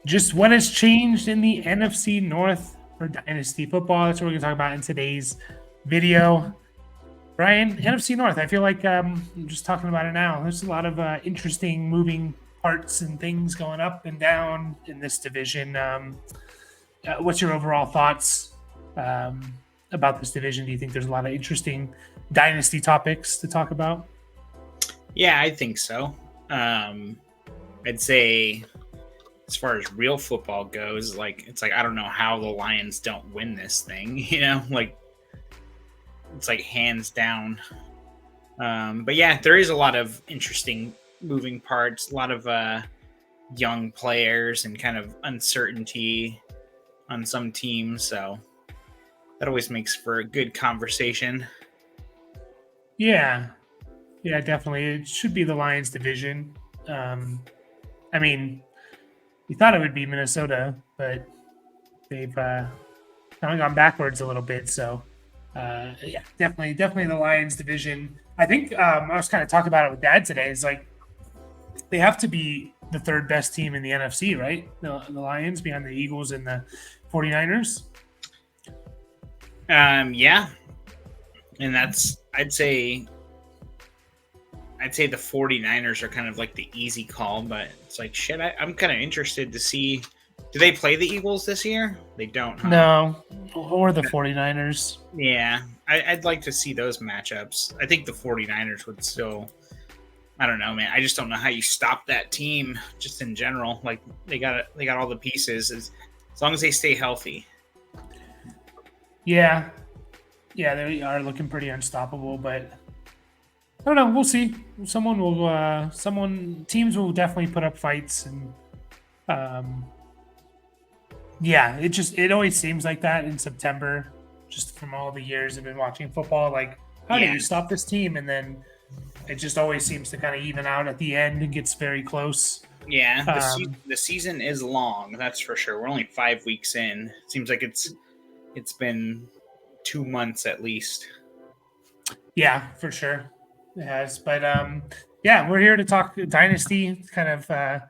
just what has changed in the NFC North for Dynasty football. That's what we're going to talk about in today's video. Brian, NFC North, I feel like I'm just talking about it now. There's a lot of interesting moving parts and things going up and down in this division. What's your overall thoughts about this division? Do you think there's a lot of interesting Dynasty topics to talk about? Yeah, I think so. I'd say as far as real football goes, it's like I don't know how the Lions don't win this thing, like it's like hands down. But yeah, there is a lot of interesting moving parts, a lot of young players and kind of uncertainty on some teams, so that always makes for a good conversation. Yeah, yeah, definitely. It should be the Lions division. I mean, we thought it would be Minnesota, but they've kind of gone backwards a little bit. So, yeah, definitely the Lions division. I think I was kind of talking about it with Dad today. It's like they have to be the third best team in the NFC, right? The Lions behind the Eagles and the 49ers. Yeah, and that's I'd say the 49ers are kind of like the easy call, but it's like shit. I'm kind of interested to see. Do they play the Eagles this year? They don't, huh? No, or the 49ers. Yeah, I'd like to see those matchups. I think the 49ers would still. I don't know, man. I just don't know how you stop that team just in general. Like they got all the pieces as long as they stay healthy. Yeah, yeah, they are looking pretty unstoppable, but I don't know. We'll see. Teams will definitely put up fights, and um, yeah, it always seems like that in September, just from all the years I've been watching football. Like, how do Yeah. you stop this team? And then it just always seems to kind of even out at the end and gets very close. Yeah, the season is long, that's for sure. We're only 5 weeks in. It seems like it's been 2 months at least. Yeah, for sure. It has. But yeah, we're here to talk Dynasty, kind of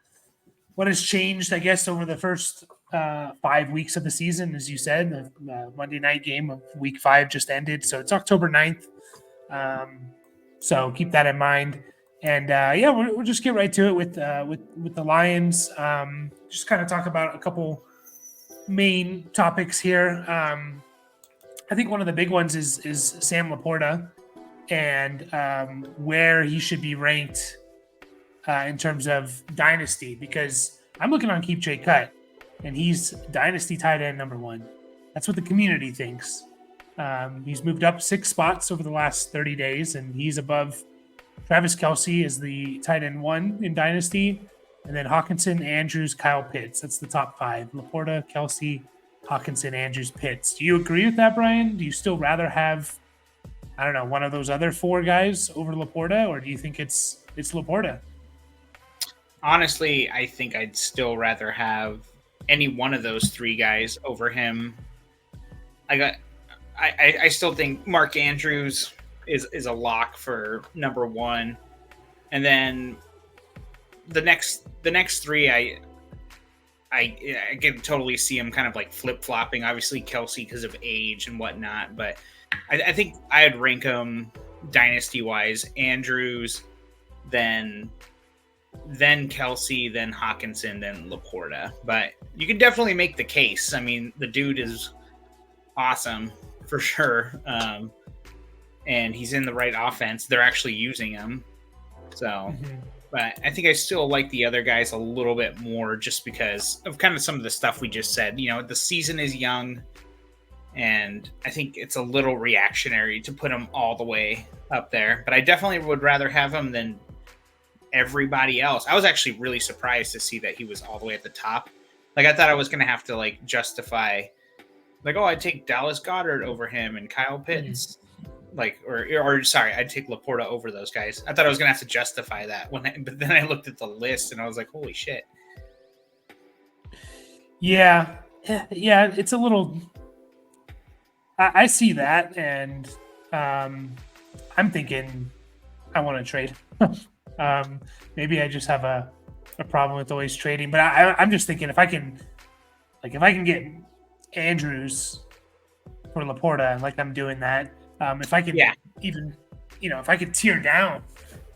what has changed, I guess, over the first 5 weeks of the season. As you said, the Monday night game of week 5 just ended. So it's October 9th. So keep that in mind. And yeah, we'll just get right to it with the Lions. Just kind of talk about a couple main topics here. I think one of the big ones is Sam Laporta and where he should be ranked in terms of dynasty, because I'm looking on Keep J Cut and he's dynasty tight end number 1. That's what the community thinks. He's moved up 6 spots over the last 30 days, and he's above Travis Kelce as the tight end 1 in dynasty, and then Hawkinson, Andrews, Kyle Pitts. That's the top 5: Laporta, Kelce, Hawkinson, Andrews, Pitts. Do you agree with that, Brian? Do you still rather have, I don't know, one of those other 4 guys over Laporta, or do you think it's Laporta? Honestly, I think I'd still rather have any one of those 3 guys over him. I still think Mark Andrews is a lock for number 1, and then the next 3, I can totally see him kind of like flip flopping. Obviously, Kelce because of age and whatnot, but I think I'd rank him dynasty wise: Andrews, then Kelce, then Hawkinson, then Laporta. But you can definitely make the case. I mean, the dude is awesome for sure, and he's in the right offense. They're actually using him, so. Mm-hmm. But I think I still like the other guys a little bit more just because of kind of some of the stuff we just said. The season is young, and I think it's a little reactionary to put him all the way up there. But I definitely would rather have him than everybody else. I was actually really surprised to see that he was all the way at the top. Like, I thought I was going to have to, like, justify, like, oh, I'd take Dallas Goedert over him and Kyle Pitts. Mm-hmm. Like, or sorry, I'd take Laporta over those guys. I thought I was gonna have to justify that but then I looked at the list and I was like, holy shit. Yeah, it's a little. I see that, and I'm thinking I want to trade. Maybe I just have a a problem with always trading. But I'm just thinking if I can get Andrews for Laporta, like I'm doing that. If I could even, if I could tear down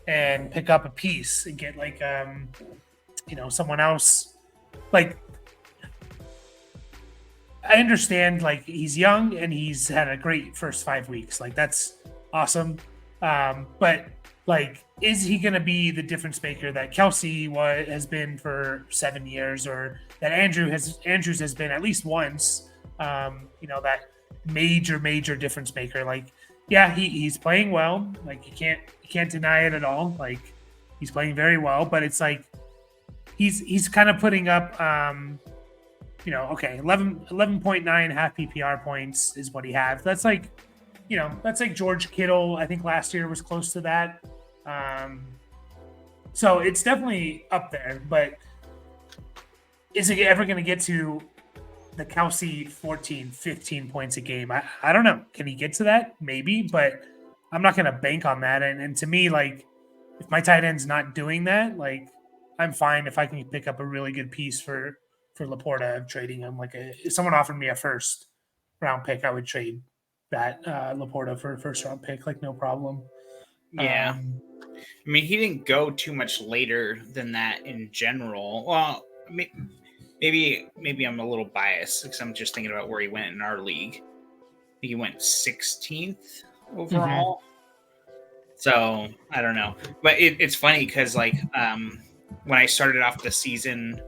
and pick up a piece and get like, someone else, like, I understand like he's young and he's had a great first 5 weeks. Like that's awesome. But like, is he going to be the difference maker that Kelsey has been for 7 years, or that Andrews has been at least once? That major difference maker. Like, yeah, he's playing well. Like you can't deny it at all. Like he's playing very well, but it's like he's kind of putting up 11.9 half PPR points is what he has. That's like George Kittle. I think last year was close to that. So it's definitely up there, but is it ever going to get to the Kelsey 14, 15 points a game? I don't know. Can he get to that? Maybe, but I'm not going to bank on that. And to me, like, if my tight end's not doing that, like, I'm fine if I can pick up a really good piece for Laporta of trading him. Like, if someone offered me a first round pick, I would trade that Laporta for a first round pick, like no problem. Yeah. I mean, he didn't go too much later than that in general. Well, maybe I'm a little biased because I'm just thinking about where he went in our league. I think he went 16th overall. So I don't know, but it's funny because like when I started off the season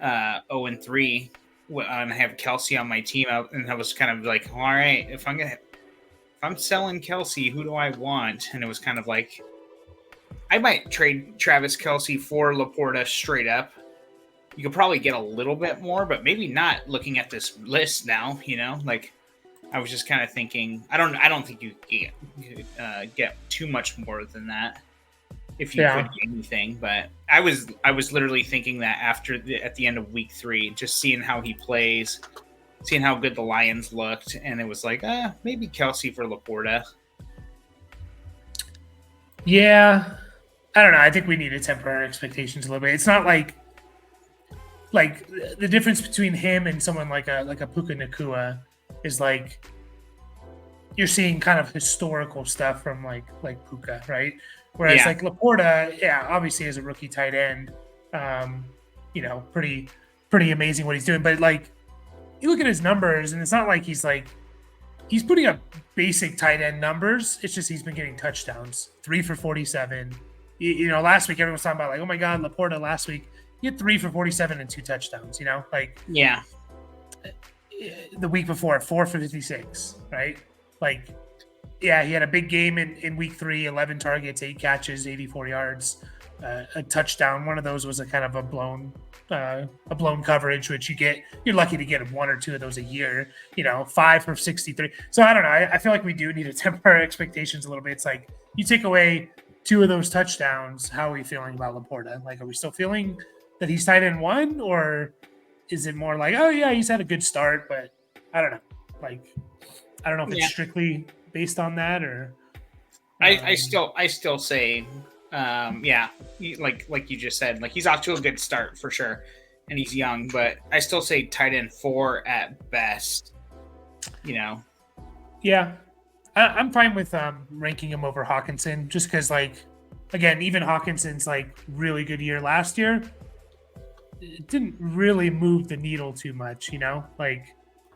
0-3, and I have Kelsey on my team, and I was kind of like, all right, if I'm selling Kelsey, who do I want? And it was kind of like, I might trade Travis Kelsey for Laporta straight up. You could probably get a little bit more, but maybe not looking at this list now, like I was just kind of thinking, I don't think you get too much more than that if you could get anything. But I was literally thinking that at the end of week 3, just seeing how he plays, seeing how good the Lions looked, and it was like, maybe Kelsey for Laporta. Yeah, I don't know. I think we need to temper our expectations a little bit. It's not like the difference between him and someone like a Puka Nacua is like you're seeing kind of historical stuff from like Puka, right? Whereas like Laporta, obviously as a rookie tight end, pretty amazing what he's doing. But like you look at his numbers, and it's not like he's putting up basic tight end numbers. It's just he's been getting touchdowns, 3 for 47. Last week everyone was talking about like, oh my God, Laporta last week. He had 3 for 47 and 2 touchdowns, the week before, 4 for 56, right? Like, he had a big game in week 3, 11 targets, 8 catches, 84 yards, a touchdown. One of those was a kind of a blown coverage, which you're lucky to get 1 or 2 of those a year, 5 for 63. So I don't know. I feel like we do need to temper our expectations a little bit. It's like you take away 2 of those touchdowns. How are we feeling about Laporta? Like, are we still feeling that he's tight end 1, or is it more like, oh yeah, he's had a good start, but I don't know. Like, I don't know if it's strictly based on that or. I still say, like you just said, like he's off to a good start for sure, and he's young, but I still say tight end 4 at best. Yeah, I'm fine with ranking him over Hawkinson, just because, like, again, even Hawkinson's like really good year last year, it didn't really move the needle too much, like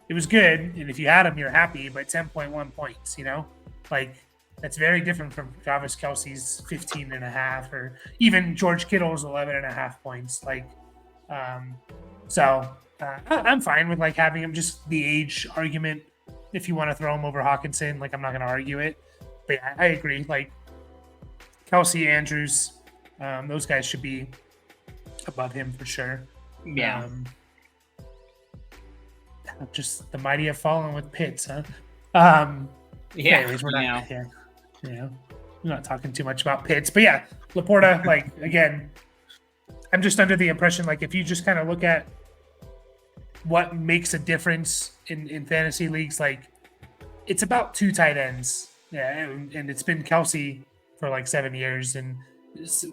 it was good, and if you had him, you're happy, but 10.1 points, like that's very different from Travis Kelsey's 15.5, or even George Kittle's 11.5 points. Like, I'm fine with like having him, just the age argument. If you want to throw him over Hawkinson, like I'm not going to argue it, but I agree. Like Kelsey, Andrews, those guys should be above him for sure. Yeah. Just the mighty have fallen with Pitts, huh? Anyways, we're not. We're not talking too much about Pitts, but yeah, Laporta. Like again, I'm just under the impression like if you just kind of look at what makes a difference in fantasy leagues, like it's about 2 tight ends. Yeah, and it's been Kelsey for like 7 years, and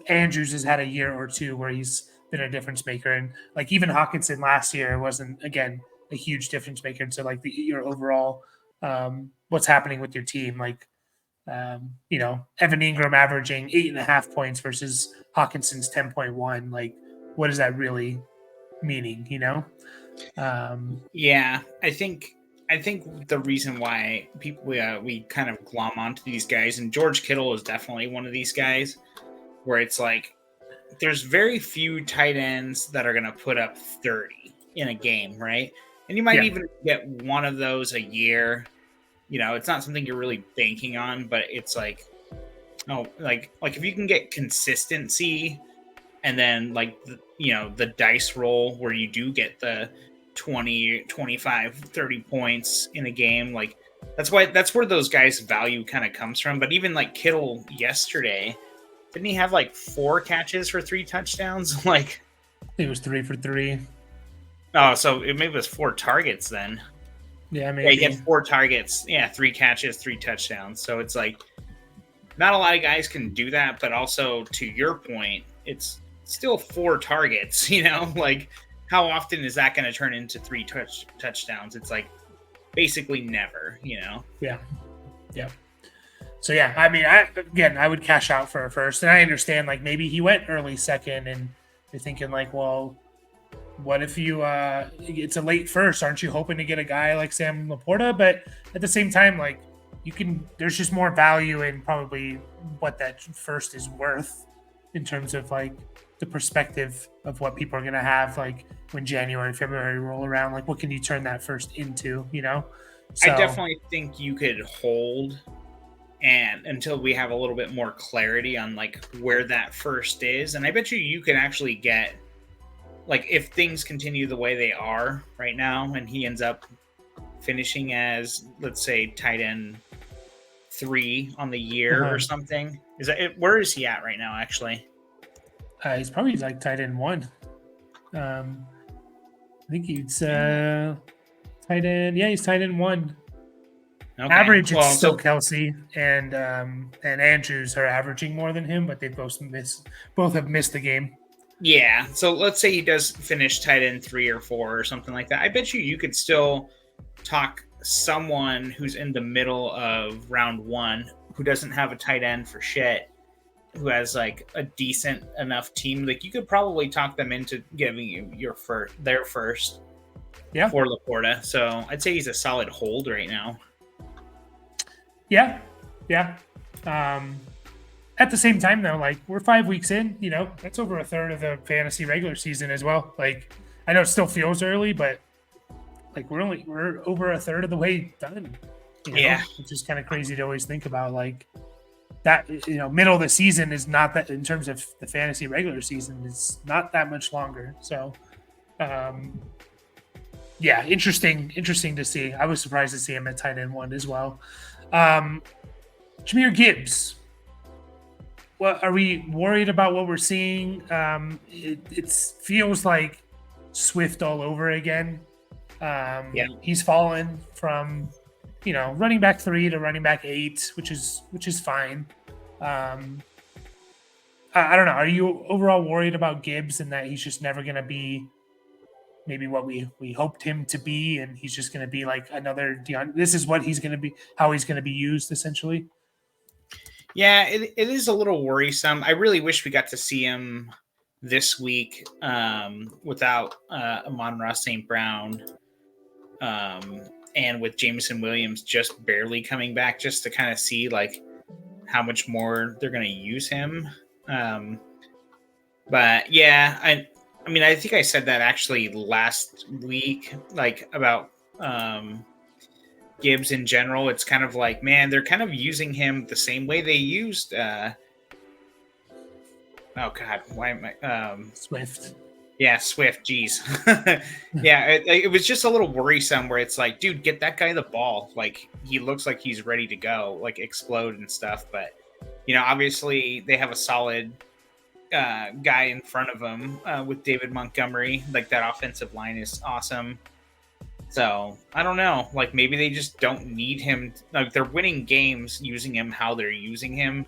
Andrews has had a year or two where he's been a difference maker, and like even Hawkinson last year wasn't again a huge difference maker. And so like your overall what's happening with your team, like Evan Ingram averaging 8.5 points versus Hawkinson's 10.1. Like, what is that really meaning? Yeah, I think the reason why people we kind of glom onto these guys, and George Kittle is definitely one of these guys, where it's like there's very few tight ends that are going to put up 30 in a game, right? And you might even get one of those a year. It's not something you're really banking on, but it's like, like if you can get consistency, and then like the dice roll where you do get the 20, 25, 30 points in a game, like that's where those guys' value kind of comes from. But even like Kittle yesterday, didn't he have like 4 catches for 3 touchdowns? Like, I think it was 3 for 3. Oh, so maybe it was 4 targets then. Yeah, maybe. Yeah, he had 4 targets. Yeah, 3 catches, 3 touchdowns. So it's like not a lot of guys can do that, but also to your point, it's still 4 targets, like how often is that going to turn into 3 touchdowns? It's like basically never, Yeah. So yeah, I mean, I would cash out for a first, and I understand like maybe he went early second, and you're thinking like, well, what if you it's a late first? Aren't you hoping to get a guy like Sam Laporta? But at the same time, like there's just more value in probably what that first is worth in terms of like the perspective of what people are going to have like when January, February roll around. Like, what can you turn that first into? So, I definitely think you could hold and until we have a little bit more clarity on like where that first is. And I bet you can actually get, like, if things continue the way they are right now and he ends up finishing as, let's say, tight end 3 on the year or something. Is that it? Where is he at right now, actually? He's probably like tight end 1. I think he's tight end. Yeah, he's tight end 1. Okay. Average, it's still Kelsey and Andrews are averaging more than him, but they both have missed the game. Yeah, so let's say he does finish tight end 3 or 4 or something like that. I bet you could still talk someone who's in the middle of round 1 who doesn't have a tight end for shit, who has like a decent enough team. Like, you could probably talk them into giving you their first. Yeah. For Laporta. So I'd say he's a solid hold right now. Yeah. At the same time, though, like, we're 5 weeks in, that's over a third of the fantasy regular season as well. Like, I know it still feels early, but like we're over a third of the way done. Yeah, which is kind of crazy to always think about. Like that, middle of the season is not that, in terms of the fantasy regular season, is not that much longer. So, yeah, interesting to see. I was surprised to see him at tight end 1 as well. Jahmyr Gibbs. What are we worried about? What we're seeing? It feels like Swift all over again. He's fallen from running back 3 to running back 8, which is fine. I don't know. Are you overall worried about Gibbs and that he's just never going to be maybe what we hoped him to be, and he's just going to be like another Deion? This is what he's going to be, how he's going to be used essentially? Yeah, it is a little worrisome. I really wish we got to see him this week without Amon-Ra St. Brown and with Jameson Williams just barely coming back, just to kind of see like how much more they're going to use him. But yeah, I mean, I think I said that actually last week, like about Gibbs in general. It's kind of like, man, they're kind of using him the same way they used oh god, why am I Swift. Yeah, Swift, geez. Yeah, it was just a little worrisome where it's like, dude, get that guy the ball. Like, he looks like he's ready to go, like explode and stuff. But obviously they have a solid guy in front of him with David Montgomery. Like, that offensive line is awesome. So I don't know. Like, maybe they just don't need him. Like, they're winning games using him how they're using him.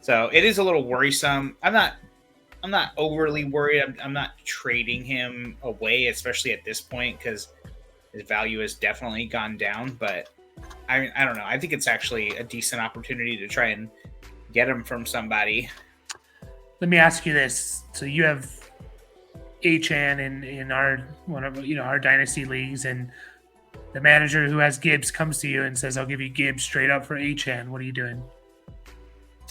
So it is a little worrisome. I'm not overly worried. I'm not trading him away, especially at this point, because his value has definitely gone down. But I don't know. I think it's actually a decent opportunity to try and get him from somebody. Let me ask you this: so you have Achan in our one of our dynasty leagues, and the manager who has Gibbs comes to you and says, "I'll give you Gibbs straight up for Achan." What are you doing?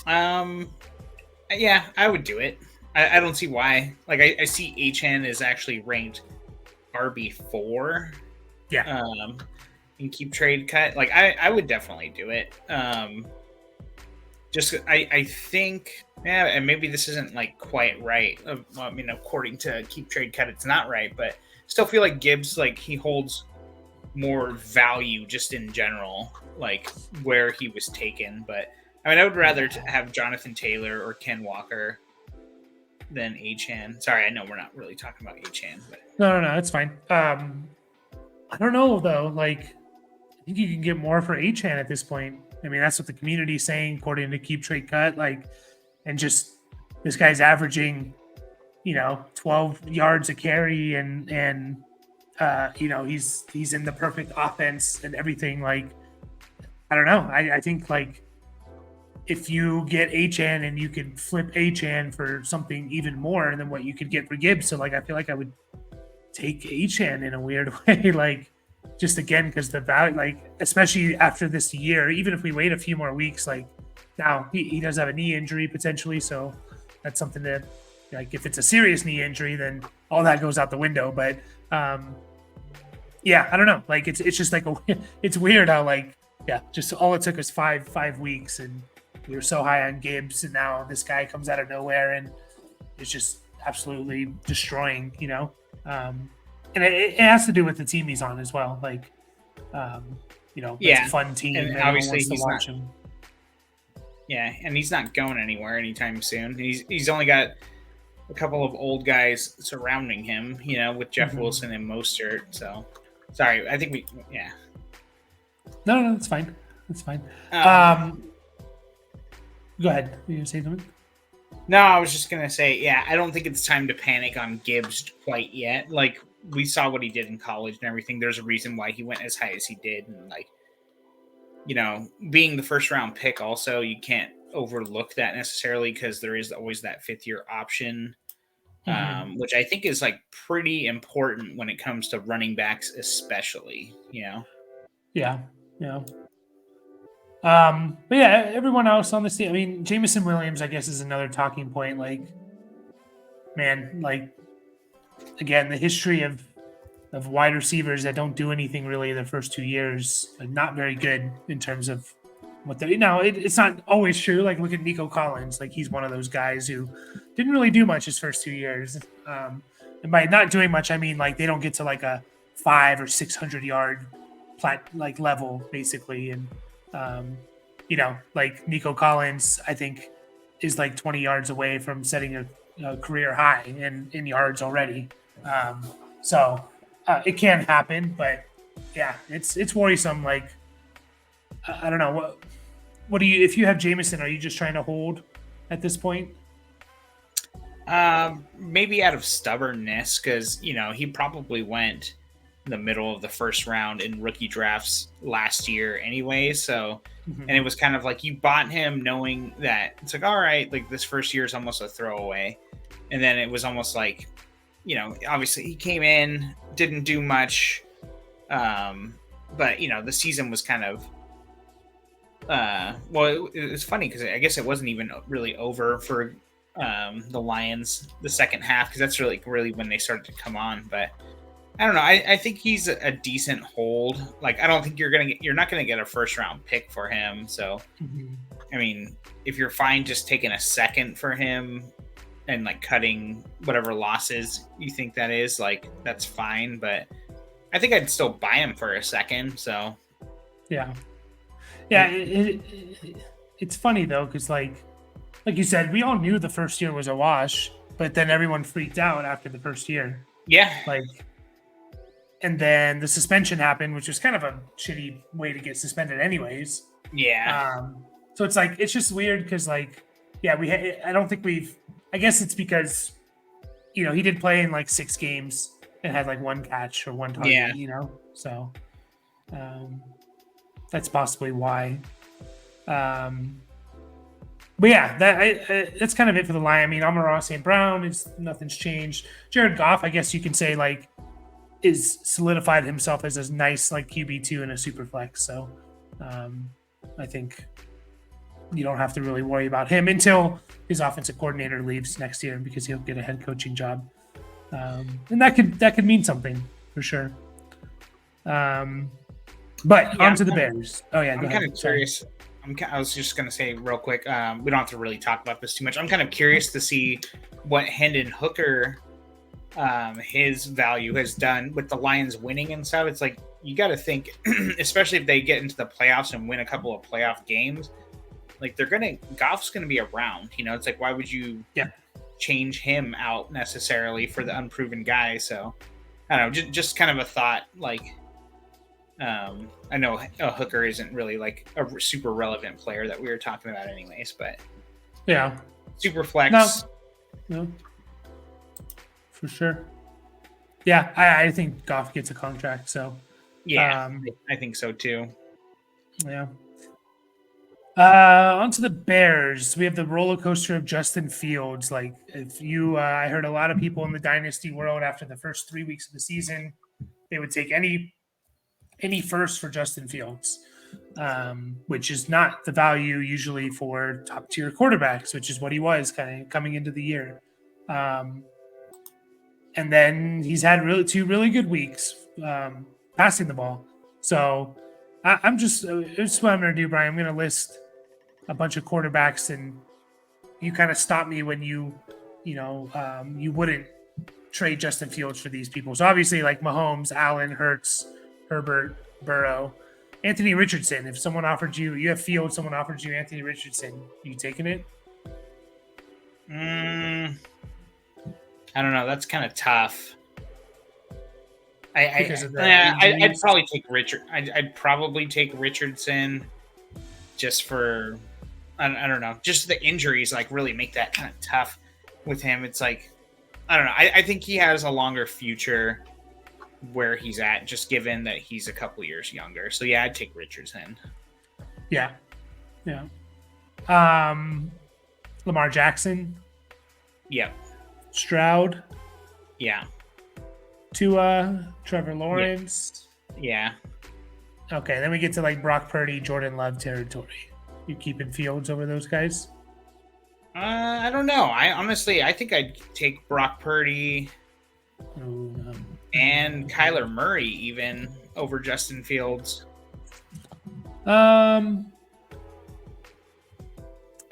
Yeah, I would do it. I don't see why. Like I see Achan is actually ranked RB4. Yeah. In keep trade cut. Like I would definitely do it. Just I think and maybe this isn't like quite right. I mean, according to keep trade cut, it's not right, but still feel like Gibbs, like, he holds more value just in general, like where he was taken. But I mean, I would rather have Jonathan Taylor or Ken Walker than Achan. Sorry, I know we're not really talking about Achan, but No, it's fine. I don't know though. Like, I think you can get more for Achan at this point. I mean, that's what the community is saying, according to Keep Trade Cut. Like, and just this guy's averaging, 12 yards a carry, and he's in the perfect offense and everything. Like, I don't know. I think, like, if you get Achan and you could flip Achan for something even more than what you could get for Gibbs. So, like, I feel like I would take Achan in a weird way, like, just again, because the value, like, especially after this year, even if we wait a few more weeks, like, now he does have a knee injury potentially. So that's something that, like, if it's a serious knee injury, then all that goes out the window. But yeah, I don't know. Like, it's just like it's weird how, like, just all it took was five weeks, and we were so high on Gibbs, and now this guy comes out of nowhere and is just absolutely destroying, and it has to do with the team he's on as well. Like, it's a fun team. And obviously he's watch him. Yeah, and he's not going anywhere anytime soon. He's only got a couple of old guys surrounding him, with Jeff Wilson and Mostert. So, sorry, I think No, it's fine. It's fine. Go ahead. Were you gonna say something? No, I was just gonna say, I don't think it's time to panic on Gibbs quite yet. Like, we saw what he did in college and everything. There's a reason why he went as high as he did, and, like, being the first round pick, also, you can't overlook that necessarily, because there is always that 5th-year option, which I think is, like, pretty important when it comes to running backs, especially. Yeah. But yeah, everyone else on this team. I mean, Jameson Williams, I guess, is another talking point. Like, man, like, again, the history of wide receivers that don't do anything really in their first 2 years, like, not very good in terms of what they. Now, it's not always true. Like, look at Nico Collins. Like, he's one of those guys who didn't really do much his first 2 years. And by not doing much, I mean, like, they don't get to like a 500 or 600 yard like level basically, and like Nico Collins, I think, is like 20 yards away from setting a career high in yards already. So it can happen, but yeah, it's worrisome. Like, I don't know, what do you, if you have Jameson, are you just trying to hold at this point? Maybe out of stubbornness, because he probably went in the middle of the first round in rookie drafts last year anyway. So, and it was kind of like, you bought him knowing that it's like, all right, like, this first year is almost a throwaway. And then it was almost like, obviously he came in, didn't do much. But the season was kind of, it was funny because I guess it wasn't even really over for the Lions the second half, because that's really when they started to come on. But I don't know. I think he's a decent hold. Like, I don't think you're not gonna get a first round pick for him. So, I mean, if you're fine just taking a second for him and, like, cutting whatever losses you think that is, like, that's fine. But I think I'd still buy him for a second. So, yeah. It's funny though, because like you said, we all knew the first year was a wash, but then everyone freaked out after the first year. Yeah. Like, and then the suspension happened, which was kind of a shitty way to get suspended anyways. Yeah. So it's like, it's just weird because, like, yeah, I don't think we've. I guess it's because he did play in like 6 games and had like one catch or one target. Yeah. So um, that's possibly why. Um, but yeah, that's kind of it for the line. I mean, Amon-Ra St. Brown is nothing's changed. Jared Goff, I guess you can say like is solidified himself as a nice like QB2 and a super flex. So I think you don't have to really worry about him until his offensive coordinator leaves next year because he'll get a head coaching job, and that could mean something for sure. But on to the Bears. Oh yeah, I'm kind of curious. I was just going to say real quick. We don't have to really talk about this too much. I'm kind of curious to see what Hendon Hooker, his value has done with the Lions winning and stuff. It's like you got to think, especially if they get into the playoffs and win a couple of playoff games. Like Goff's gonna be around. It's like why would you change him out necessarily for the unproven guy? So I don't know. Just kind of a thought. Like I know Hooker isn't really like a super relevant player that we were talking about anyways, but yeah, super flex. No, for sure. Yeah, I think Goff gets a contract. So yeah, I think so too. Yeah. On to the Bears. We have the roller coaster of Justin Fields. Like, I heard a lot of people in the Dynasty world after the first 3 weeks of the season, they would take any first for Justin Fields, which is not the value usually for top tier quarterbacks, which is what he was kind of coming into the year. And then he's had two really good weeks passing the ball. So it's what I'm going to do, Brian. I'm going to list a bunch of quarterbacks, and you kind of stop me when you wouldn't trade Justin Fields for these people. So obviously, like Mahomes, Allen, Hurts, Herbert, Burrow, Anthony Richardson. If someone offered you have Fields, someone offered you Anthony Richardson, you taking it? I don't know. That's kind of tough. I'd probably take Richard. I'd probably take Richardson just for I don't know. Just the injuries like really make that kind of tough with him. It's like I don't know. I think he has a longer future where he's at, just given that he's a couple years younger. So yeah, I'd take Richardson. Yeah. Lamar Jackson. Yep. Stroud. Yeah. Tua, Trevor Lawrence. Yeah. Okay, then we get to like Brock Purdy, Jordan Love territory. You keeping Fields over those guys? I don't know. I think I'd take Brock Purdy and Kyler Murray even over Justin Fields.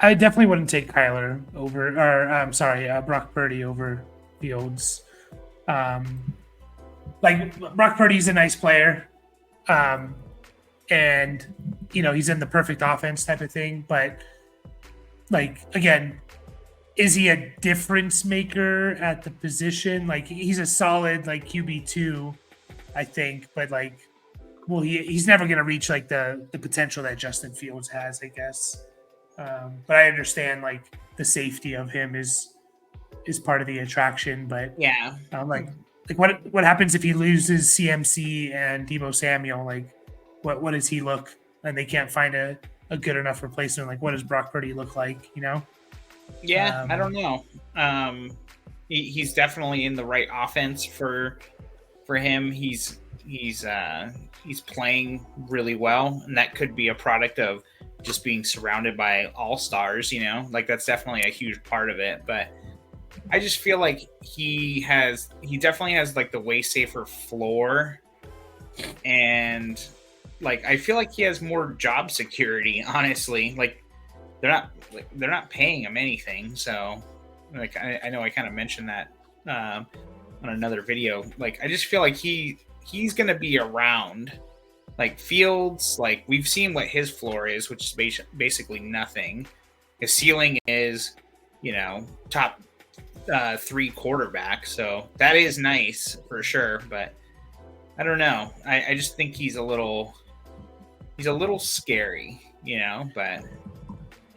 I definitely wouldn't take Kyler over, Brock Purdy over Fields. Like Brock Purdy's a nice player, and he's in the perfect offense type of thing. But like again, is he a difference maker at the position? Like he's a solid like QB2, I think. But like, well, he's never going to reach like the potential that Justin Fields has, I guess. But I understand like the safety of him is part of the attraction. But yeah, like what happens if he loses CMC and Deebo Samuel? Like what does he look? And they can't find a good enough replacement. Like what does Brock Purdy look like? Yeah, I don't know. He's definitely in the right offense for him. He's playing really well, and that could be a product of just being surrounded by all-stars, like that's definitely a huge part of it. But I just feel like he definitely has like the way safer floor, and like I feel like he has more job security, honestly. Like they're not paying him anything, so like I know I kind of mentioned that on another video. Like I just feel like he's gonna be around. Like Fields, like we've seen what his floor is, which is basically nothing. His ceiling is, top 3 quarterback, so that is nice for sure. But I don't know. I just think he's a little scary, But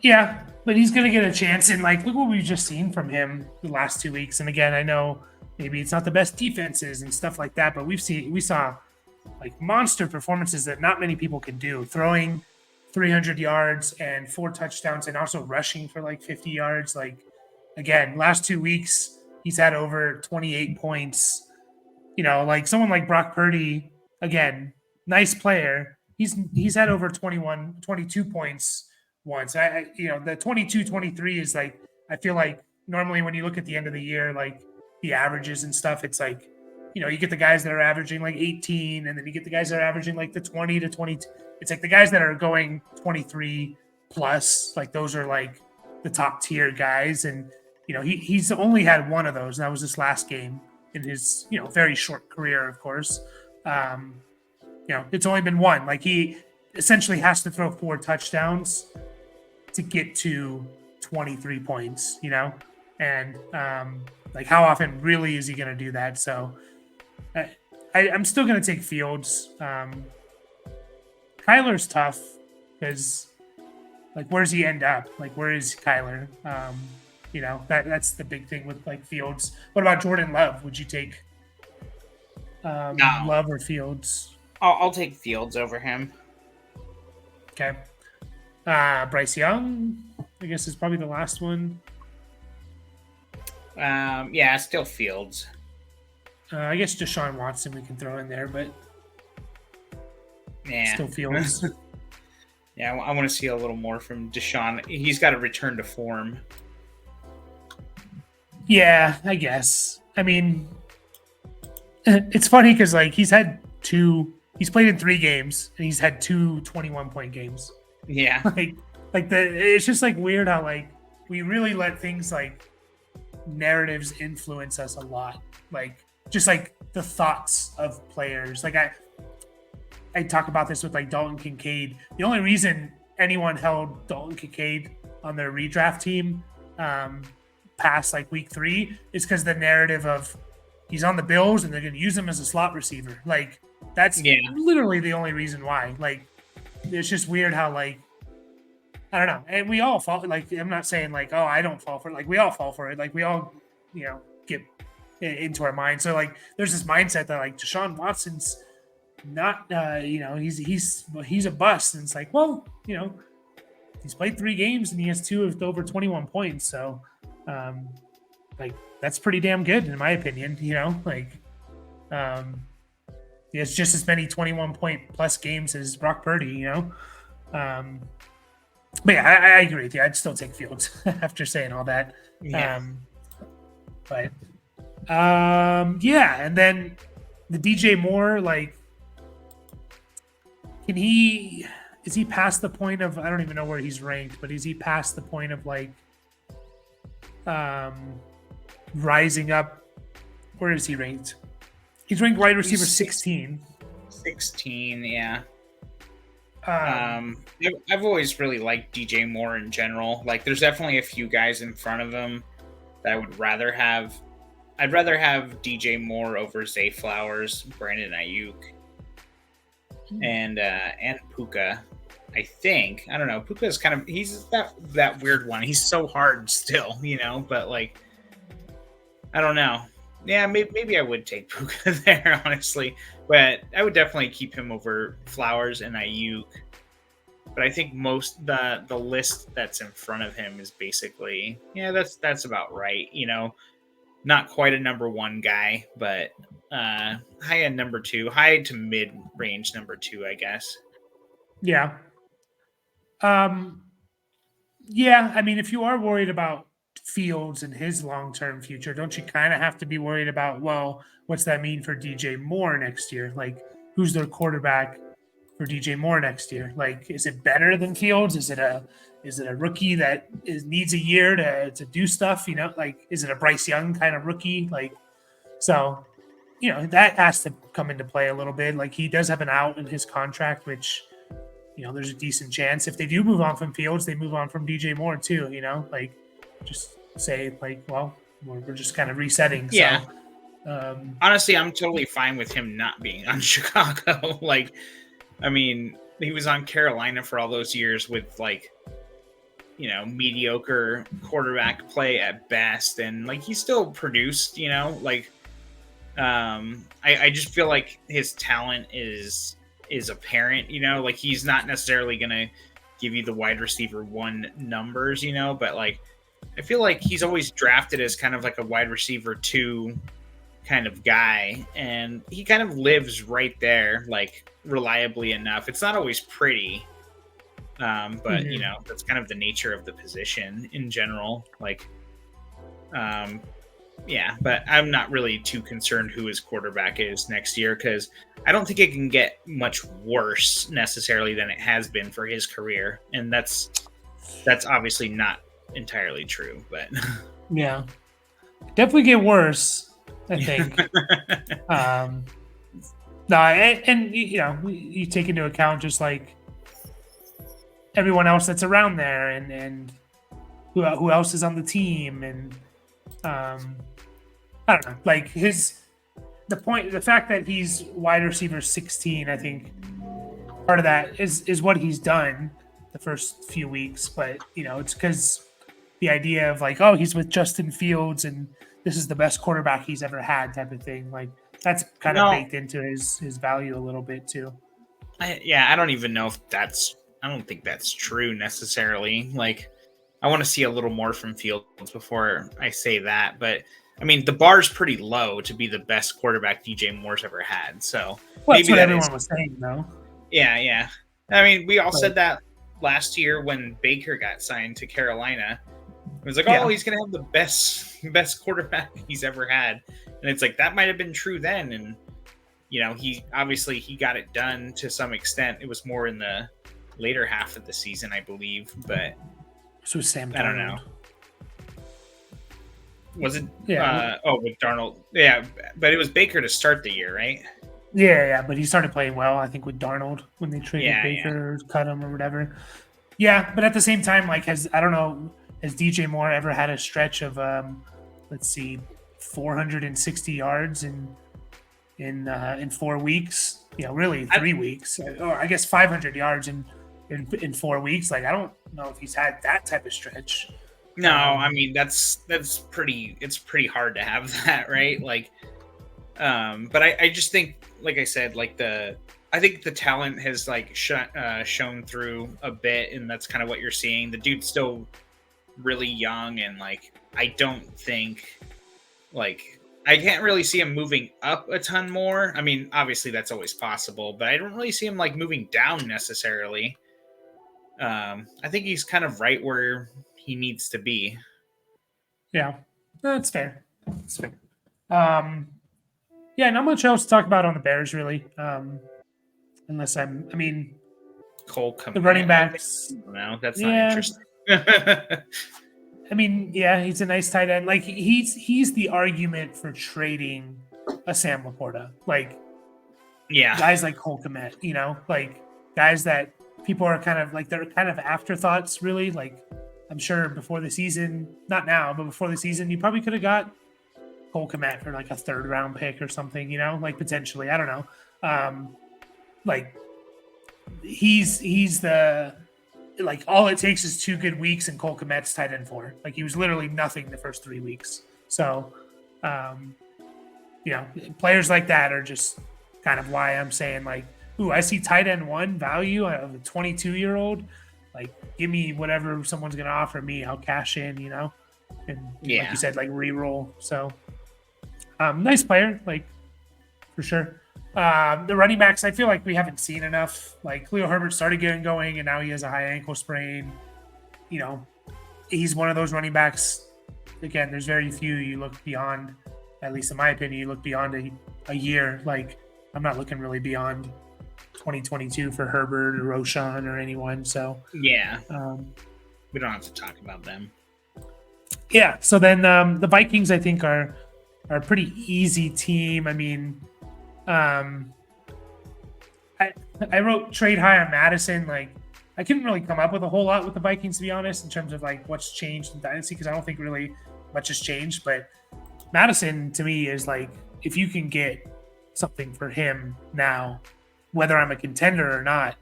Yeah, but he's going to get a chance. And like, look what we've just seen from him the last 2 weeks. And again, I know maybe it's not the best defenses and stuff like that, but we saw like monster performances that not many people can do, throwing 300 yards and 4 touchdowns and also rushing for like 50 yards. Like, again, last 2 weeks, he's had over 28 points. Like someone like Brock Purdy, again, nice player. He's had over 22 points once. The 22, 23 is like, I feel like normally when you look at the end of the year, like the averages and stuff, it's like, you get the guys that are averaging like 18, and then you get the guys that are averaging like the 20 to 22. It's like the guys that are going 23 plus, like those are like the top tier guys. And, he's only had one of those. And that was this last game in his, very short career, of course. It's only been one. Like he essentially has to throw 4 touchdowns to get to 23 points, and like how often really is he going to do that? So I'm still going to take Fields. Kyler's tough because like, where does he end up? Like, where is Kyler? That's the big thing with like Fields. What about Jordan Love? Would you take No. Love or Fields? I'll take Fields over him. Okay. Bryce Young, I guess, is probably the last one. Yeah, still Fields. I guess Deshaun Watson we can throw in there, but yeah, still Fields. Yeah, I want to see a little more from Deshaun. He's got to return to form. Yeah, I guess. I mean, it's funny because like he's played in 3 games and he's had 2 21-point games. Yeah. It's just like weird how like we really let things like narratives influence us a lot. Like just like the thoughts of players. Like I talk about this with like Dalton Kincaid. The only reason anyone held Dalton Kincaid on their redraft team past like week 3 is because the narrative of he's on the Bills and they're going to use him as a slot receiver. Like that's literally the only reason why. Like it's just weird how like I don't know. And we all fall. Like I'm not saying like I don't fall for it. Like we all fall for it. Like we all get into our mind. So like there's this mindset that like Deshaun Watson's not he's a bust, and it's like, well, he's played 3 games and he has 2 with over 21 points. So like that's pretty damn good in my opinion. It's just as many 21-point plus games as Brock Purdy. But yeah, I agree with you. I'd still take Fields after saying all that. Yeah. And then the DJ Moore, like, is he past the point of, I don't even know where he's ranked, but is he past the point of like rising up? Where is he ranked? He's ranked wide receiver 16. 16, yeah. I've always really liked DJ Moore in general. Like, there's definitely a few guys in front of him that I would rather have. I'd rather have DJ Moore over Zay Flowers, Brandon Ayuk, and Puka. I think. I don't know. Puka's kind of, he's that weird one. He's so hard still, but like, I don't know. Yeah, maybe I would take Puka there, honestly. But I would definitely keep him over Flowers and Ayuk. But I think most the list that's in front of him is basically, that's about right. Not quite a number 1 guy, but high end number 2, high to mid range number 2, I guess. Yeah. Yeah, I mean, if you are worried about Fields and his long-term future, don't you kind of have to be worried about, well, what's that mean for DJ Moore next year? Like, who's their quarterback for DJ Moore next year? Like, is it better than Fields? Is it a rookie that needs a year to do stuff? Like, is it a Bryce Young kind of rookie? Like, so, that has to come into play a little bit. Like, he does have an out in his contract, which, there's a decent chance if they do move on from Fields, they move on from DJ Moore too. Like, just say like, well, we're just kind of resetting. Yeah. So, honestly, I'm totally fine with him not being on Chicago. Like, I mean, he was on Carolina for all those years with like mediocre quarterback play at best, and like he still produced, like I just feel like his talent is apparent, like he's not necessarily gonna give you the wide receiver one numbers, but like I feel like he's always drafted as kind of like a wide receiver two kind of guy, and he kind of lives right there, like reliably enough. It's not always pretty, but that's kind of the nature of the position in general. Like, yeah, but I'm not really too concerned who his quarterback is next year because I don't think it can get much worse necessarily than it has been for his career, and that's obviously not entirely true, but yeah, definitely get worse, I think. No, and you take into account just like everyone else that's around there, and who else is on the team, and I don't know, like the fact that he's wide receiver 16, I think part of that is what he's done the first few weeks, but it's because the idea of like, oh, he's with Justin Fields and this is the best quarterback he's ever had type of thing, like that's kind of baked into his value a little bit too. I don't even know if I don't think that's true necessarily. Like, I want to see a little more from Fields before I say that, but I mean, the bar's pretty low to be the best quarterback DJ Moore's ever had. So that's what everyone was saying, though. Yeah. I mean, we all said that last year when Baker got signed to Carolina. It was like, oh, he's going to have the best quarterback he's ever had. And it's like, that might have been true then. And, he got it done to some extent. It was more in the later half of the season, I believe. But so Sam Darnold. I don't know. Was it? Yeah. With Darnold. Yeah, but it was Baker to start the year, right? Yeah, but he started playing well, I think, with Darnold when they traded Baker, cut him or whatever. Yeah, but at the same time, like, has DJ Moore ever had a stretch of 460 yards in 4 weeks? Really 3 weeks, or I guess 500 yards in 4 weeks. Like, I don't know if he's had that type of stretch. No, I mean that's pretty. It's pretty hard to have that, right? Like, but I just think, like I said, like I think the talent has like shown through a bit, and that's kind of what you're seeing. The dude's still really young, and like I don't think like I can't really see him moving up a ton more. I mean, obviously that's always possible, but I don't really see him like moving down necessarily. I think he's kind of right where he needs to be. Yeah, that's fair. That's fair. Yeah, not much else to talk about on the Bears, really. Unless I mean, Cole Kmet, the running backs. No, that's not interesting. I mean, yeah, he's a nice tight end. Like he's the argument for trading a Sam Laporta. Like, guys like Cole Kmet, like guys that people are kind of like, they're kind of afterthoughts, really. Like, I'm sure before the season, not now, but before the season, you probably could have got Cole Kmet for like a 3rd round pick or something, like potentially. I don't know. Like he's the, like, all it takes is 2 good weeks and Cole Kmet's tight end 4. Like, he was literally nothing the first 3 weeks. So, players like that are just kind of why I'm saying, like, ooh, I see tight end 1 value of a 22-year-old. Like, give me whatever someone's going to offer me. I'll cash in, and like you said, like, re-roll. So, nice player, like, for sure. The running backs, I feel like we haven't seen enough. Like, Khalil Herbert started getting going, and now he has a high ankle sprain. He's one of those running backs. Again, there's very few you look beyond, at least in my opinion, you look beyond a year. Like, I'm not looking really beyond 2022 for Herbert or Roshan or anyone. So yeah, we don't have to talk about them. Yeah. So then the Vikings, I think, are a pretty easy team. I mean, I wrote trade high on Madison. Like, I couldn't really come up with a whole lot with the Vikings, to be honest, in terms of like what's changed in Dynasty, because I don't think really much has changed. But Madison, to me, is like, if you can get something for him now, whether I'm a contender or not,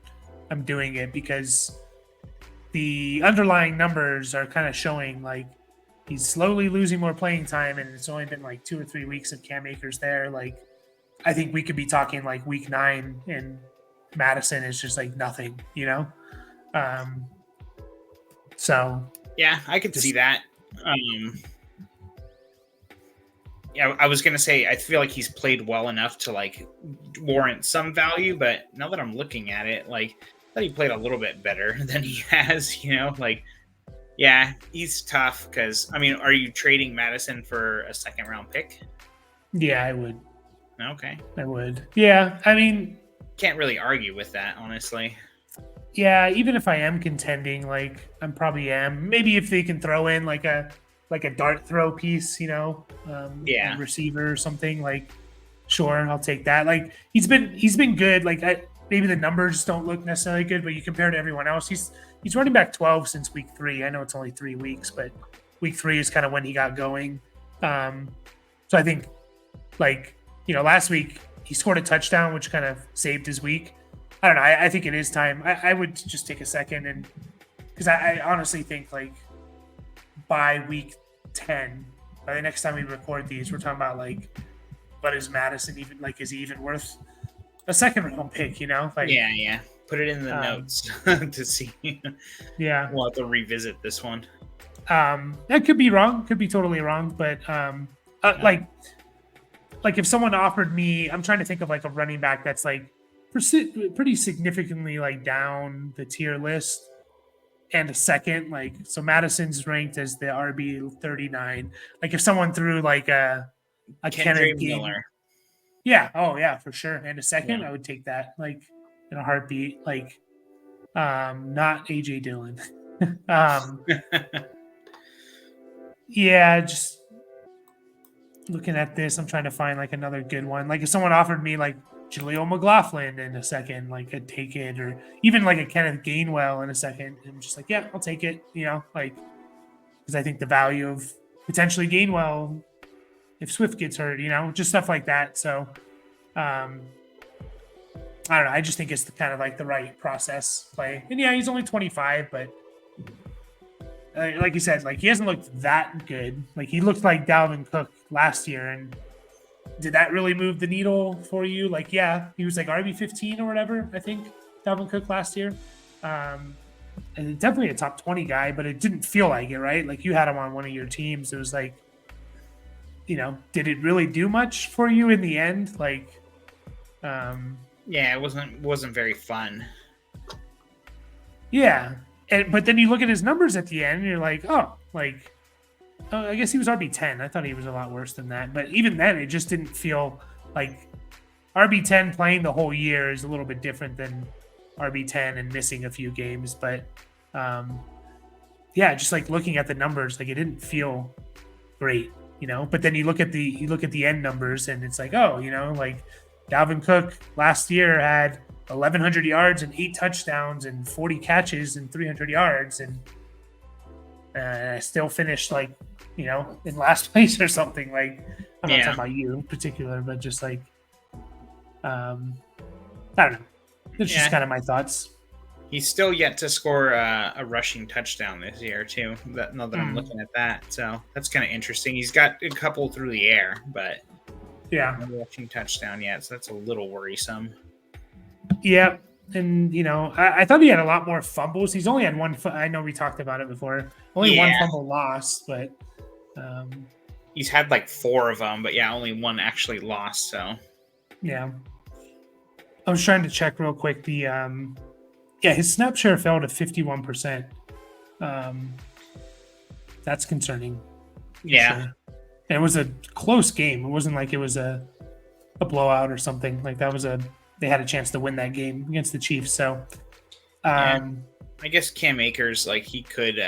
I'm doing it, because the underlying numbers are kind of showing like he's slowly losing more playing time, and it's only been like 2 or 3 weeks of Cam Akers there. Like, I think we could be talking like week 9, and Madison is just like nothing, So yeah, I could see that. Yeah, I was gonna say I feel like he's played well enough to like warrant some value, but now that I'm looking at it, like I thought he played a little bit better than he has. Like yeah, he's tough because I mean, are you trading Madison for a second round pick? Yeah, I would. Okay, I would. Yeah, I mean, can't really argue with that, honestly. Yeah, even if I am contending, like I probably am. Maybe if they can throw in like a dart throw piece, a receiver or something, like sure, I'll take that. Like he's been good. Like maybe the numbers don't look necessarily good, but you compare to everyone else, he's running back 12 since week 3. I know it's only 3 weeks, but week 3 is kind of when he got going. So I think last week he scored a touchdown, which kind of saved his week. I don't know. I think it is time. I would just take a second, and because I honestly think like by week 10, by the next time we record these, we're talking about like what is Madison even like? Is he even worth a second round pick? Like yeah. Put it in the notes to see. Yeah, we'll have to revisit this one. That could be wrong. Could be totally wrong, but like if someone offered me, I'm trying to think of like a running back that's like pretty significantly like down the tier list and a second, like so Madison's ranked as the RB 39. Like if someone threw like a Kenneth Miller, yeah, for sure, and a second, I would take that like in a heartbeat. Like not AJ Dillon. Yeah, just looking at this, I'm trying to find like another good one. Like if someone offered me like Jaleel McLaughlin in a second, like I'd take it, or even like a Kenneth Gainwell in a second. I'm just like, yeah, I'll take it, like because I think the value of potentially Gainwell if Swift gets hurt, just stuff like that. So I don't know. I just think it's kind of like the right process play. And yeah, he's only 25, but like you said, like he hasn't looked that good. Like he looked like Dalvin Cook last year, and did that really move the needle for you? Like, yeah, he was like RB 15 or whatever, I think, Dalvin Cook last year. And definitely a top 20 guy, but it didn't feel like it, right? Like you had him on one of your teams. It was like, did it really do much for you in the end? Like, yeah, it wasn't very fun. Yeah. But then you look at his numbers at the end and you're like, I guess he was RB10. I thought he was a lot worse than that. But even then, it just didn't feel like RB10 playing the whole year is a little bit different than RB10 and missing a few games. But just like looking at the numbers, like it didn't feel great, But then you look at the end numbers and it's like, like Dalvin Cook last year had 1,100 yards and 8 touchdowns and 40 catches and 300 yards, and I still finished like in last place or something. Like I'm not talking about you in particular, but just like I don't know. It's just kind of my thoughts. He's still yet to score a rushing touchdown this year too. Now that I'm looking at that, so that's kind of interesting. He's got a couple through the air, but no rushing touchdown yet, so that's a little worrisome. Yeah, and I thought he had a lot more fumbles. He's only had one. I know we talked about it before. Only one fumble lost, but he's had like 4 of them. But only one actually lost. So yeah, I was trying to check real quick. The his snap share fell to 51%. That's concerning. Yeah, sure. And it was a close game. It wasn't like it was a blowout or something. Like that was they had a chance to win that game against the Chiefs. So, I guess Cam Akers, like he could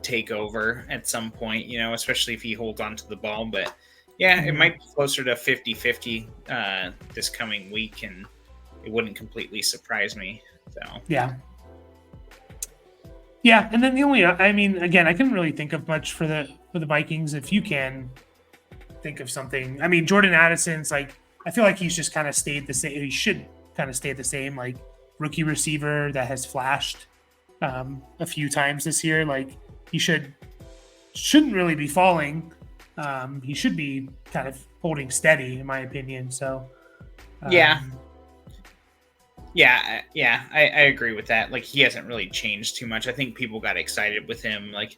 take over at some point, especially if he holds on to the ball. But it might be closer to 50-50 this coming week, and it wouldn't completely surprise me. So yeah. And then the only, again, I couldn't really think of much for the Vikings. If you can think of something, Jordan Addison's like. I feel like he's just kind of stayed the same. He should kind of stay the same, like rookie receiver that has flashed. a few times this year. Like he shouldn't really be falling. He should be kind of holding steady, in my opinion. So Yeah. I agree with that. Like he hasn't really changed too much. I think people got excited with him like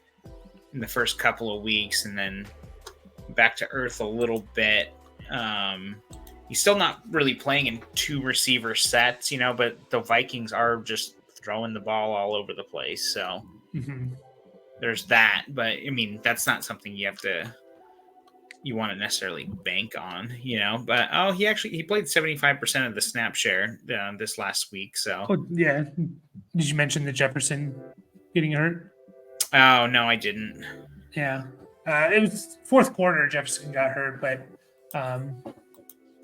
in the first couple of weeks, and then back to earth a little bit. He's still not really playing in 2 receiver sets, but the Vikings are just throwing the ball all over the place. So there's that. But I mean, that's not something you want to necessarily bank on, but he played 75% of the snap share this last week. So yeah. Did you mention the Jefferson getting hurt? Oh no, I didn't. Yeah. It was fourth quarter Jefferson got hurt, but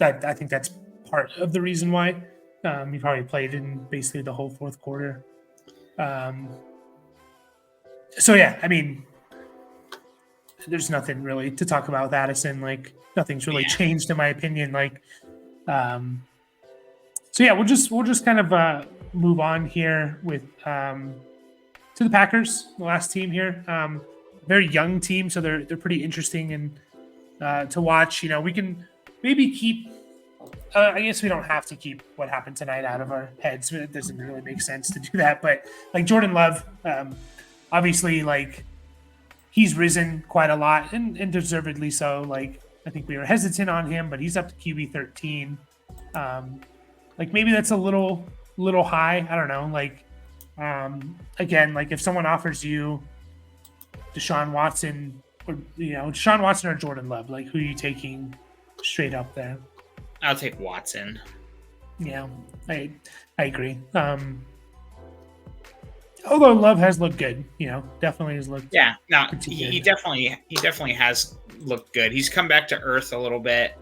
I think that's part of the reason why. He probably played in basically the whole fourth quarter. So yeah, I mean, there's nothing really to talk about with Addison. Like nothing's really changed in my opinion. Like, so yeah, we'll just kind of move on here with to the Packers, the last team here. Very young team, so they're pretty interesting and to watch. We can maybe keep. I guess we don't have to keep what happened tonight out of our heads. It doesn't really make sense to do that. But like Jordan Love, obviously, like he's risen quite a lot and deservedly so. Like I think we were hesitant on him, but he's up to QB 13. Like maybe that's a little high. I don't know. Like again, like if someone offers you Deshaun Watson or Jordan Love, like who are you taking straight up there? I'll take Watson. Yeah, I agree. Although Love has looked good, definitely has looked. Yeah, no, he definitely has looked good. He's come back to earth a little bit,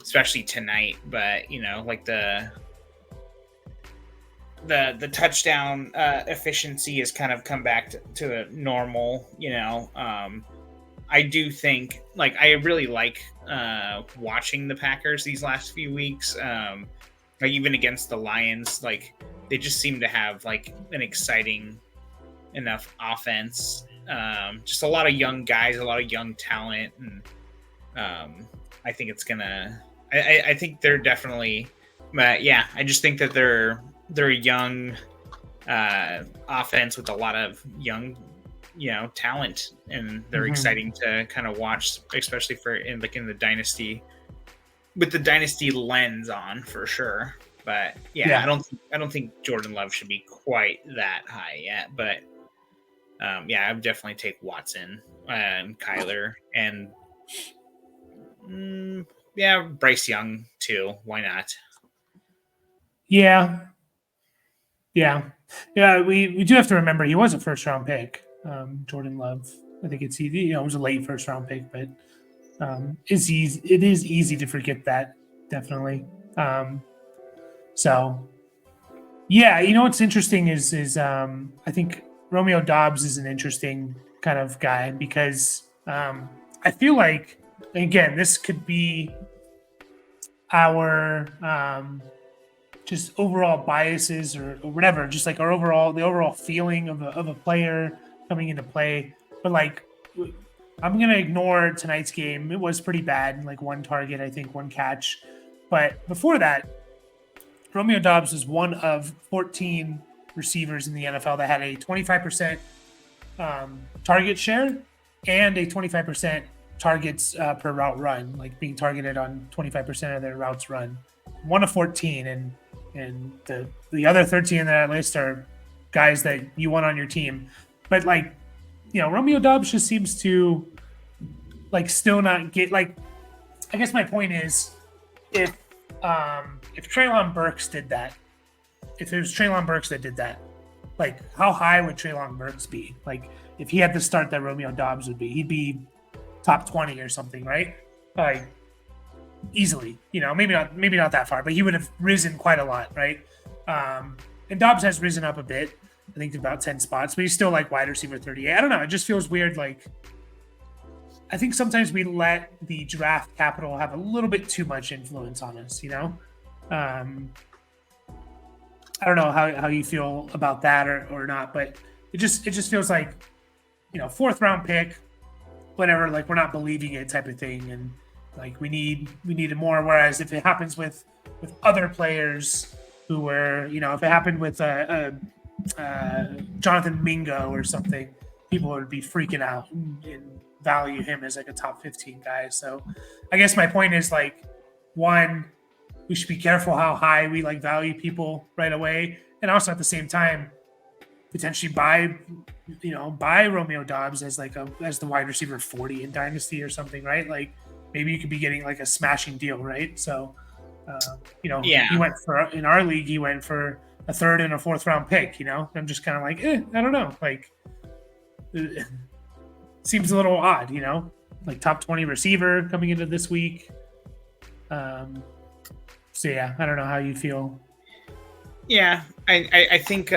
especially tonight. But like the touchdown efficiency has kind of come back to a normal. I do think I really like watching the Packers these last few weeks. Like even against the Lions, like they just seem to have like an exciting enough offense. Just a lot of young guys, a lot of young talent, and I think it's gonna. I think they're definitely. But yeah, I just think that they're a young offense with a lot of young talent, and they're exciting to kind of watch, especially in the Dynasty, with the Dynasty lens on for sure. But yeah. I don't think Jordan Love should be quite that high yet, but I would definitely take Watson and Kyler and Bryce Young too. Why not? Yeah. We do have to remember he was a first round pick. Jordan Love, I think it's easy. It was a late first round pick, but it is easy to forget that, definitely. So yeah, what's interesting is I think Romeo Doubs is an interesting kind of guy because I feel like, again, this could be our just overall biases or whatever, just like the overall feeling of a player coming into play. But like, I'm going to ignore tonight's game. It was pretty bad. Like 1 target, I think 1 catch. But before that, Romeo Doubs was one of 14 receivers in the NFL that had a 25% target share and a 25% targets per route run, like being targeted on 25% of their routes run. 1 of 14, and the other 13 in that list are guys that you want on your team. But like, Romeo Doubs just seems to like still not get like. I guess my point is, if Treylon Burks did that, if it was Treylon Burks that did that, like how high would Treylon Burks be? Like if he had the start that Romeo Doubs would be, he'd be top 20 or something, right? Like easily, maybe not that far, but he would have risen quite a lot, right? And Doubs has risen up a bit, I think about 10 spots, but he's still like wide receiver 38. I don't know. It just feels weird. Like, I think sometimes we let the draft capital have a little bit too much influence on us, I don't know how you feel about that or not, but it just feels like, fourth round pick, whatever, like we're not believing it type of thing, and like we need more. Whereas if it happens with other players who were, if it happened with Jonathan Mingo or something, people would be freaking out and value him as like a top 15 guy. So I guess my point is like, one, we should be careful how high we like value people right away, and also at the same time potentially buy Romeo Dobbs as as the wide receiver 40 in Dynasty or something, right? Like maybe you could be getting like a smashing deal, right? So Yeah. he went for, in our league, he went for a third and a fourth round pick. I'm just kind of like, I don't know, like it seems a little odd, like top 20 receiver coming into this week. So yeah, I don't know how you feel. Yeah, I think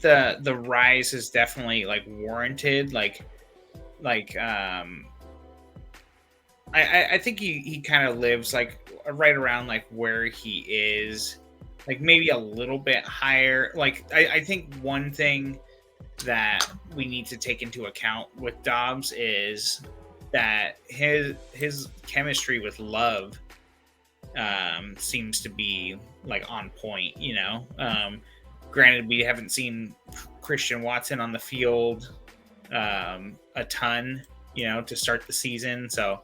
the rise is definitely like warranted. I think he kind of lives like right around like where he is, like maybe a little bit higher. Like I think one thing that we need to take into account with Dobbs is that his chemistry with Love seems to be like on point. Granted, we haven't seen Christian Watson on the field a ton, to start the season. So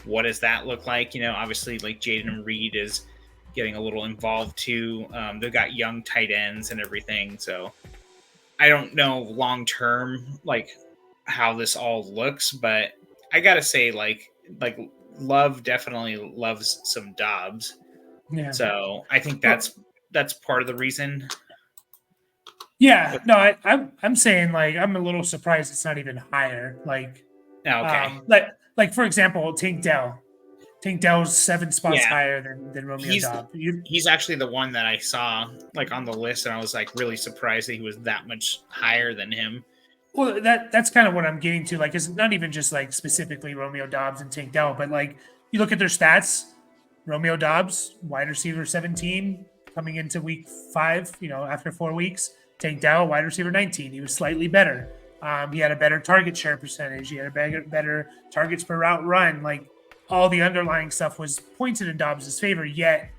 what does that look like? Obviously, like Jaden Reed is getting a little involved too. They've got young tight ends and everything. So I don't know long term, like how this all looks, but I gotta say, like Love definitely loves some Dobbs. Yeah. So I think that's part of the reason. Yeah, no, I'm saying like I'm a little surprised it's not even higher. Like, Okay. like for example, Tank Dell. Tank Dell's 7 spots Yeah. higher than Romeo Dobbs. He's actually the one that I saw like on the list, and I was like really surprised that he was that much higher than him. Well, that's kind of what I'm getting to. Like, it's not even just like specifically Romeo Dobbs and Tank Dell, but like you look at their stats. Romeo Dobbs, wide receiver 17, coming into week 5. After 4 weeks. Tank Dell, wide receiver 19. He was slightly better. He had a better target share percentage. He had a better targets per route run. Like all the underlying stuff was pointed in Dobbs' favor. Yet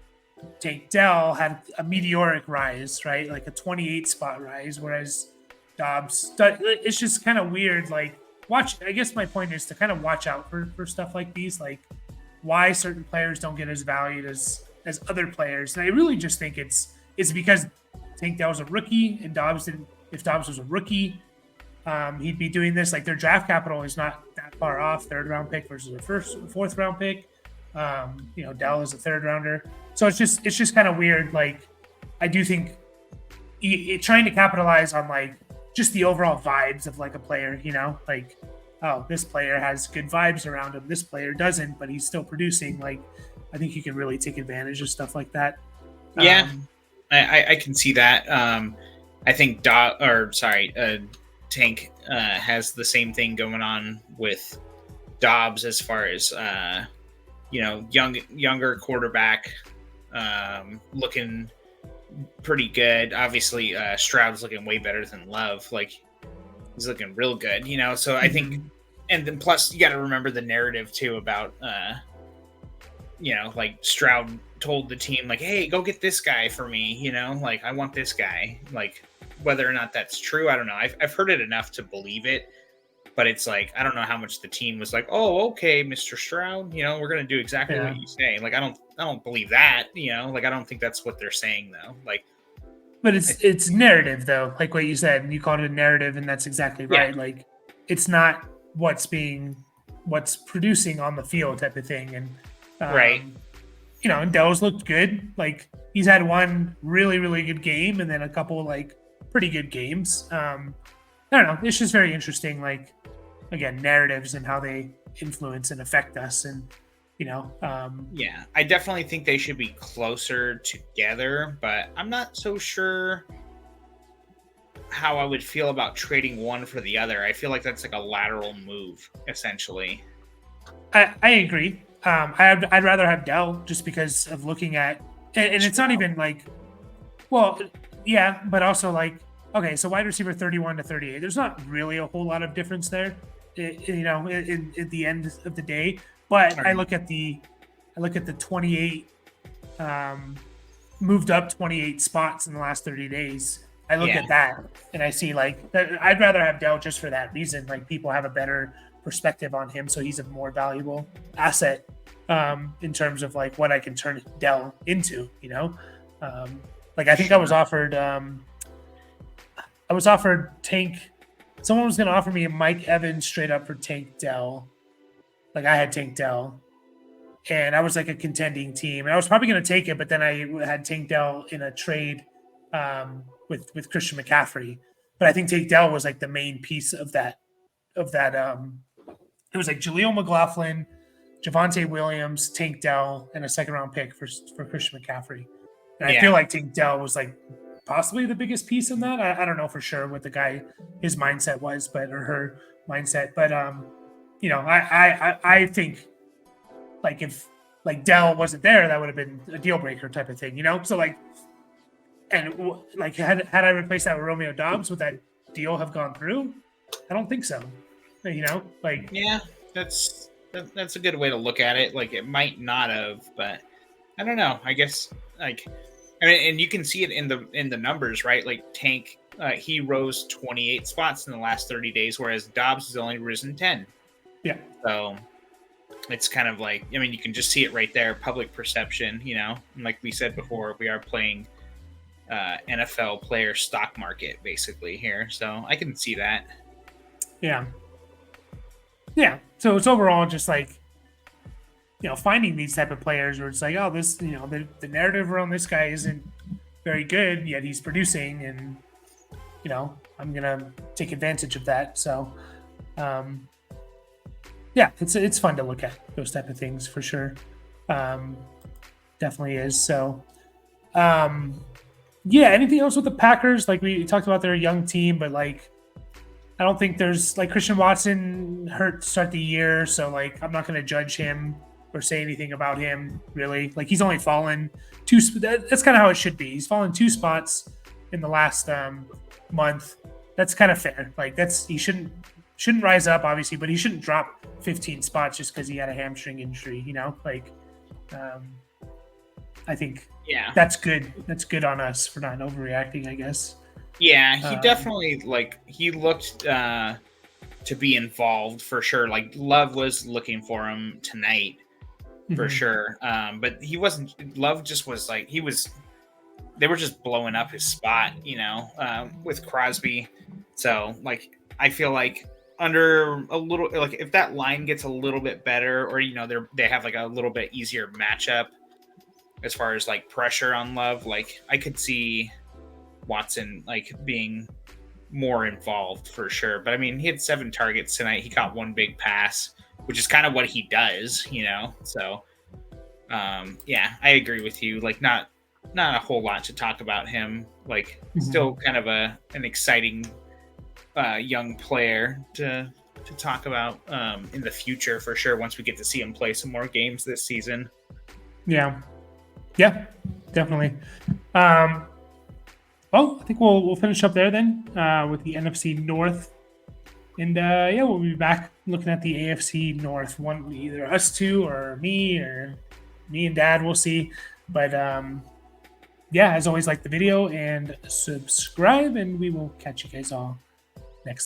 Tank Dell had a meteoric rise, right? Like a 28 spot rise, whereas Dobbs. It's just kind of weird. Like I guess my point is to kind of watch out for stuff like these. Like why certain players don't get as valued as other players. And I really just think it's because Tank Dell was a rookie, and Dobbs didn't. If Dobbs was a rookie, he'd be doing this. Like their draft capital is not that far off. 3rd round pick versus a 4th round pick. Dell is a 3rd rounder. So it's just kind of weird. Like I do think trying to capitalize on like just the overall vibes of like a player. Like, oh, this player has good vibes around him. This player doesn't, but he's still producing. Like I think you can really take advantage of stuff like that. Yeah. I can see that. I think Tank has the same thing going on with Dobbs as far as younger quarterback, looking pretty good. Obviously, Stroud's looking way better than Love. Like he's looking real good. So I think, and then plus you got to remember the narrative too about like Stroud told the team like, hey, go get this guy for me, like I want this guy. Like whether or not that's true, I don't know. I've heard it enough to believe it, but it's like I don't know how much the team was like, oh, okay, Mr. Stroud, we're gonna do exactly what you say. Like I don't believe that, like I don't think that's what they're saying though. Like, but it's narrative though, like what you said, and you called it a narrative, and that's exactly right. Yeah. Like it's not what's producing on the field type of thing, and right. And Dell's looked good. Like he's had one really, really good game, and then a couple like pretty good games. I don't know. It's just very interesting. Like again, narratives and how they influence and affect us, and yeah, I definitely think they should be closer together, but I'm not so sure how I would feel about trading one for the other. I feel like that's like a lateral move, essentially. I agree. I'd rather have Dell just because of looking at, and it's not even like, Well, yeah, but also like, okay, so wide receiver 31 to 38. There's not really a whole lot of difference there, at the end of the day. But All right. I look at the 28, moved up 28 spots in the last 30 days. I look Yeah. at that and I see like that, I'd rather have Dell just for that reason. Like people have a better perspective on him, so he's a more valuable asset in terms of like what I can turn Dell into. Like I think I was offered Tank. Someone was going to offer me a Mike Evans straight up for Tank Dell. Like I had Tank Dell, and I was like a contending team, and I was probably going to take it, but then I had Tank Dell in a trade with Christian McCaffrey. But I think Tank Dell was like the main piece of that. It was like Jaleel McLaughlin, Javonte Williams, Tank Dell, and a second round pick for Christian McCaffrey. And I feel like Tank Dell was like possibly the biggest piece in that. I don't know for sure what his mindset was, or her mindset. But I think like if like Dell wasn't there, that would have been a deal breaker type of thing, So like, and like had I replaced that with Romeo Doubs, would that deal have gone through? I don't think so. Like yeah, that's a good way to look at it. Like it might not have, but I don't know. I guess like. I mean, and you can see it in the numbers, right? Like Tank, he rose 28 spots in the last 30 days, whereas Dobbs has only risen 10. Yeah. So it's kind of like, I mean, you can just see it right there, public perception, And like we said before, we are playing NFL player stock market basically here. So I can see that. Yeah. Yeah. So it's overall just like, finding these type of players where it's like, oh, this, the narrative around this guy isn't very good, yet he's producing, and I'm gonna take advantage of that. So, yeah, it's fun to look at those type of things for sure. Definitely is. So, yeah. Anything else with the Packers? Like we talked about, they're a young team, but like, I don't think there's like Christian Watson hurt to start the year, so like I'm not gonna judge him or say anything about him, really. Like he's only fallen that's kind of how it should be. He's fallen 2 spots in the last month. That's kind of fair. Like he shouldn't rise up, obviously, but he shouldn't drop 15 spots just because he had a hamstring injury. Like I think that's good. That's good on us for not overreacting, I guess. Yeah, he definitely he looked to be involved for sure. Like Love was looking for him tonight. For sure. But he wasn't. Love just was like they were just blowing up his spot, with Crosby. So like I feel like under a little, like if that line gets a little bit better, or they have like a little bit easier matchup as far as like pressure on Love, like I could see Watson like being more involved for sure. But I mean, he had 7 targets tonight. He caught 1 big pass, which is kind of what he does, So, yeah, I agree with you. Like, not a whole lot to talk about him. Like, still kind of an exciting young player to talk about in the future for sure. Once we get to see him play some more games this season. Yeah, definitely. Well, I think we'll finish up there then with the NFC North. And we'll be back looking at the AFC North. One, either us two or me and Dad. We'll see. But as always, like the video and subscribe, and we will catch you guys all